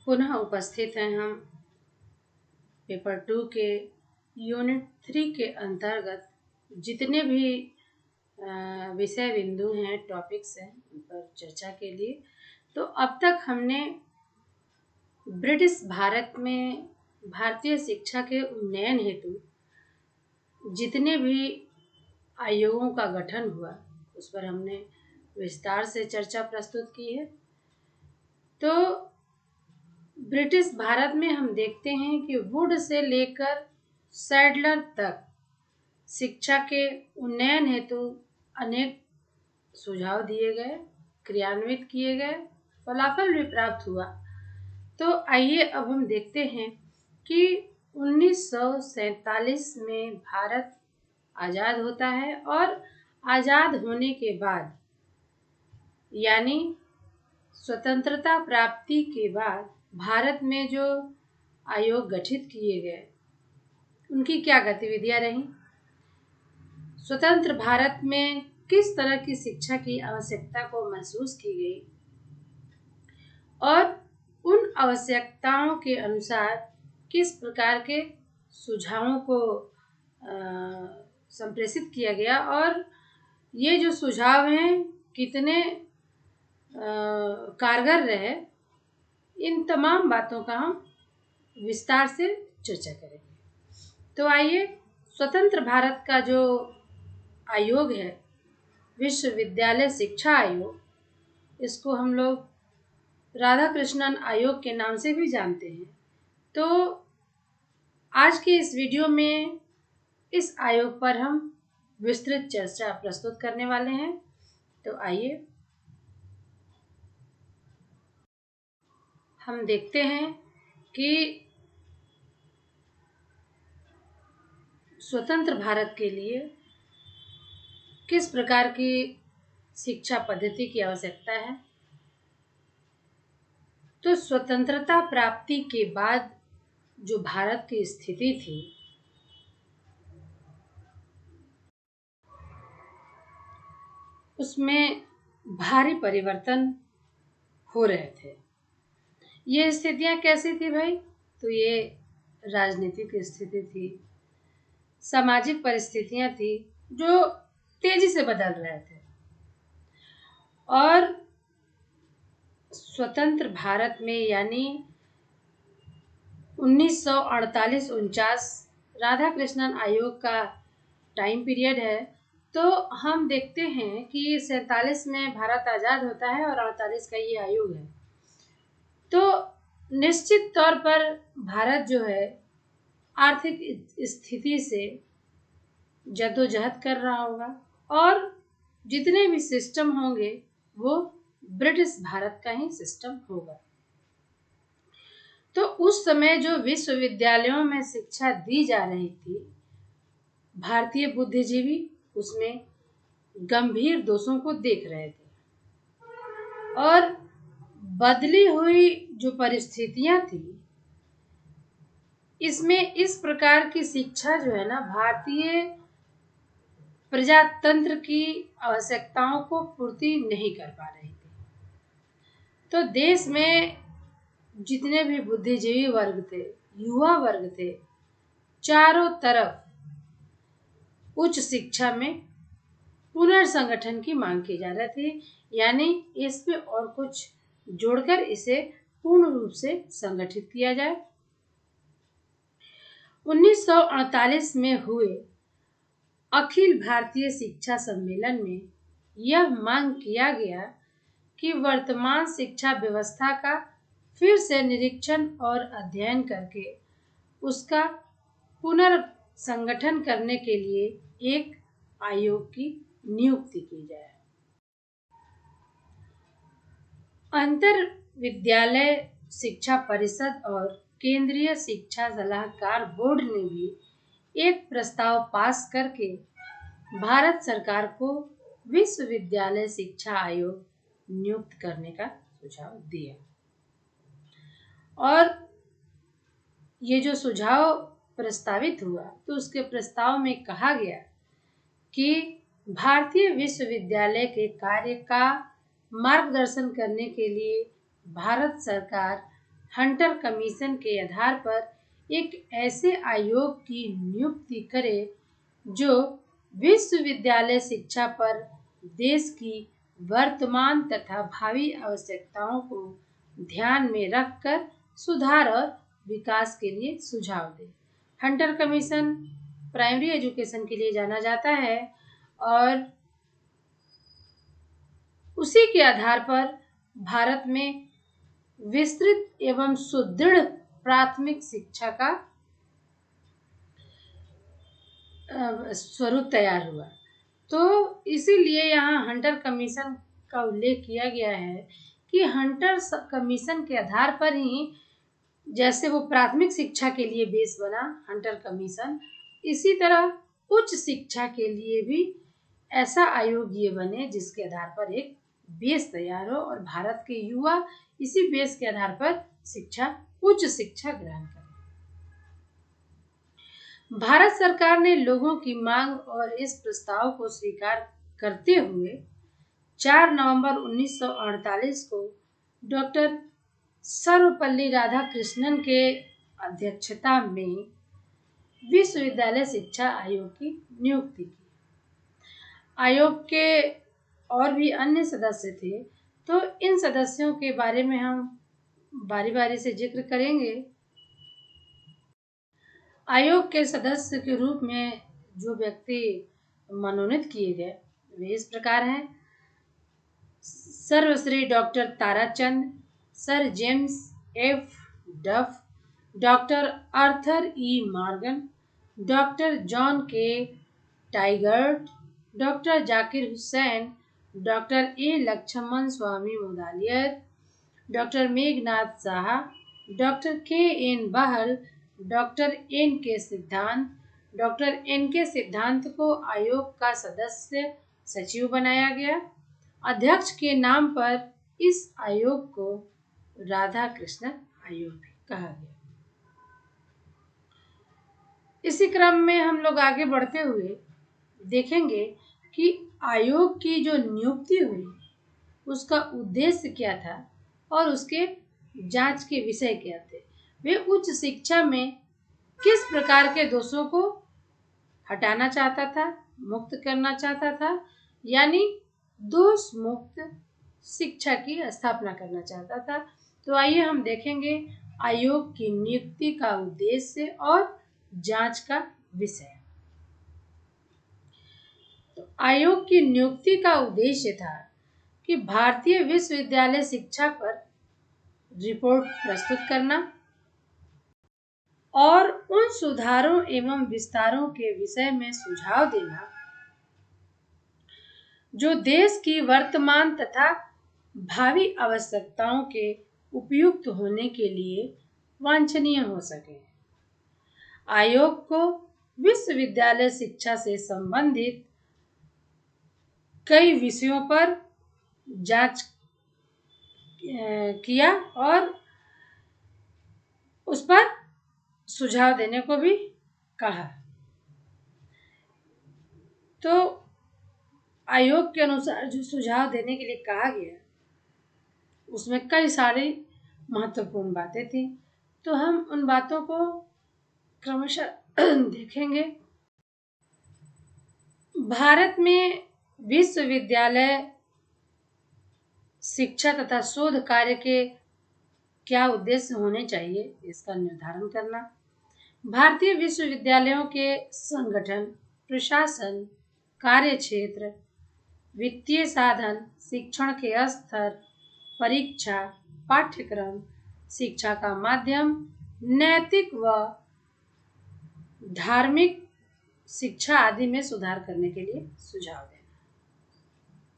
पुनः उपस्थित हैं हम पेपर 2 के यूनिट 3 के अंतर्गत जितने भी विषय बिंदु हैं, टॉपिक्स हैं, उन पर चर्चा के लिए। तो अब तक हमने ब्रिटिश भारत में भारतीय शिक्षा के उन्नयन हेतु जितने भी आयोगों का गठन हुआ उस पर हमने विस्तार से चर्चा प्रस्तुत की है। तो ब्रिटिश भारत में हम देखते हैं कि वुड से लेकर सैडलर तक शिक्षा के उन्नयन हेतु अनेक सुझाव दिए गए, क्रियान्वित किए गए, फलाफल भी प्राप्त हुआ। तो आइए अब हम देखते हैं कि 1947 में भारत आज़ाद होता है और आज़ाद होने के बाद यानी स्वतंत्रता प्राप्ति के बाद भारत में जो आयोग गठित किए गए उनकी क्या गतिविधियां रहीं, स्वतंत्र भारत में किस तरह की शिक्षा की आवश्यकता को महसूस की गई और उन आवश्यकताओं के अनुसार किस प्रकार के सुझावों को संप्रेषित किया गया और ये जो सुझाव हैं कितने कारगर रहे, इन तमाम बातों का हम विस्तार से चर्चा करेंगे। तो आइए, स्वतंत्र भारत का जो आयोग है, विश्वविद्यालय शिक्षा आयोग, इसको हम लोग राधा कृष्णन आयोग के नाम से भी जानते हैं। तो आज के इस वीडियो में इस आयोग पर हम विस्तृत चर्चा प्रस्तुत करने वाले हैं। तो आइए हम देखते हैं कि स्वतंत्र भारत के लिए किस प्रकार की शिक्षा पद्धति की आवश्यकता है। तो स्वतंत्रता प्राप्ति के बाद जो भारत की स्थिति थी उसमें भारी परिवर्तन हो रहे थे। ये स्थितियां कैसी थी भाई? तो ये राजनीतिक स्थिति थी, सामाजिक परिस्थितियां थी जो तेजी से बदल रहे थे और स्वतंत्र भारत में यानी 1948-49 राधा कृष्णन आयोग का टाइम पीरियड है। तो हम देखते हैं कि 47 में भारत आज़ाद होता है और 48 का ये आयोग है। तो निश्चित तौर पर भारत जो है आर्थिक स्थिति से जद्दोजहद कर रहा होगा और जितने भी सिस्टम होंगे वो ब्रिटिश भारत का ही सिस्टम होगा। तो उस समय जो विश्वविद्यालयों में शिक्षा दी जा रही थी, भारतीय बुद्धिजीवी उसमें गंभीर दोषों को देख रहे थे और बदली हुई जो परिस्थितियां थी इसमें इस प्रकार की शिक्षा जो है ना, भारतीय प्रजातंत्र की आवश्यकताओं को पूर्ति नहीं कर पा रही थी। तो देश में जितने भी बुद्धिजीवी वर्ग थे, युवा वर्ग थे, चारों तरफ उच्च शिक्षा में पुनर्संगठन की मांग की जा रही थी, यानी इसमें और कुछ जोड़कर इसे पूर्ण रूप से संगठित किया जाए। 1948 में हुए अखिल भारतीय शिक्षा सम्मेलन में यह मांग किया गया कि वर्तमान शिक्षा व्यवस्था का फिर से निरीक्षण और अध्ययन करके उसका पुनर्संगठन करने के लिए एक आयोग की नियुक्ति की जाए। अंतर विद्यालय शिक्षा परिषद और केंद्रीय शिक्षा सलाहकार बोर्ड ने भी एक प्रस्ताव पास करके भारत सरकार को विश्वविद्यालय शिक्षा आयोग नियुक्त करने का सुझाव दिया और ये जो सुझाव प्रस्तावित हुआ तो उसके प्रस्ताव में कहा गया कि भारतीय विश्वविद्यालय के कार्य का मार्गदर्शन करने के लिए भारत सरकार हंटर कमीशन के आधार पर एक ऐसे आयोग की नियुक्ति करे जो विश्वविद्यालय शिक्षा पर देश की वर्तमान तथा भावी आवश्यकताओं को ध्यान में रखकर सुधार और विकास के लिए सुझाव दे। हंटर कमीशन प्राइमरी एजुकेशन के लिए जाना जाता है और उसी के आधार पर भारत में विस्तृत एवं सुदृढ़ प्राथमिक शिक्षा का स्वरूप तैयार हुआ। तो इसीलिए यहाँ हंटर कमीशन का उल्लेख किया गया है कि हंटर कमीशन के आधार पर ही जैसे वो प्राथमिक शिक्षा के लिए बेस बना हंटर कमीशन, इसी तरह उच्च शिक्षा के लिए भी ऐसा आयोग ये बने जिसके आधार पर एक बेस तैयार हो और भारत के युवा इसी बेस के आधार पर उच्च शिक्षा ग्रहण करें। भारत सरकार ने लोगों की मांग और इस प्रस्ताव को स्वीकार करते हुए 4 नवंबर 1948 को डॉक्टर सर्वपल्ली राधाकृष्णन के अध्यक्षता में विश्वविद्यालय शिक्षा आयोग की नियुक्ति की। आयोग के और भी अन्य सदस्य थे, तो इन सदस्यों के बारे में हम बारी बारी से जिक्र करेंगे। आयोग के सदस्य के रूप में जो व्यक्ति मनोनीत किए गए वे इस प्रकार हैं: सर्वश्री doctor Tarachand, sir James F Duff, doctor Arthur E Morgan, doctor John K Tigert, doctor Zakir Husain, doctor A Lakshmana Swami Mudaliar, doctor Meghnad Saha, doctor K N Bahl, doctor N K Siddhanta. Doctor N K सिद्धांत को आयोग का सदस्य सचिव बनाया गया। अध्यक्ष के नाम पर इस आयोग को राधा कृष्णन आयोग भी कहा गया। इसी क्रम में हम लोग आगे बढ़ते हुए देखेंगे कि आयोग की जो नियुक्ति हुई उसका उद्देश्य क्या था और उसके जांच के विषय क्या थे। वे उच्च शिक्षा में किस प्रकार के दोषों को हटाना चाहता था, मुक्त करना चाहता था, यानी दोष मुक्त शिक्षा की स्थापना करना चाहता था। तो आइए हम देखेंगे आयोग की नियुक्ति का उद्देश्य और जांच का विषय। तो आयोग की नियुक्ति का उद्देश्य था कि भारतीय विश्वविद्यालय शिक्षा पर रिपोर्ट प्रस्तुत करना और उन सुधारों एवं विस्तारों के विषय में सुझाव देना जो देश की वर्तमान तथा भावी आवश्यकताओं के उपयुक्त होने के लिए वांछनीय हो सके। आयोग को विश्वविद्यालय शिक्षा से संबंधित कई विषयों पर जांच किया और उस पर सुझाव देने को भी कहा। तो आयोग के अनुसार जो सुझाव देने के लिए कहा गया उसमें कई सारी महत्वपूर्ण बातें थी, तो हम उन बातों को क्रमशः देखेंगे। भारत में विश्वविद्यालय शिक्षा तथा शोध कार्य के क्या उद्देश्य होने चाहिए इसका निर्धारण करना, भारतीय विश्वविद्यालयों के संगठन, प्रशासन, कार्यक्षेत्र, वित्तीय साधन, शिक्षण के स्तर, परीक्षा, पाठ्यक्रम, शिक्षा का माध्यम, नैतिक व धार्मिक शिक्षा आदि में सुधार करने के लिए सुझाव दें।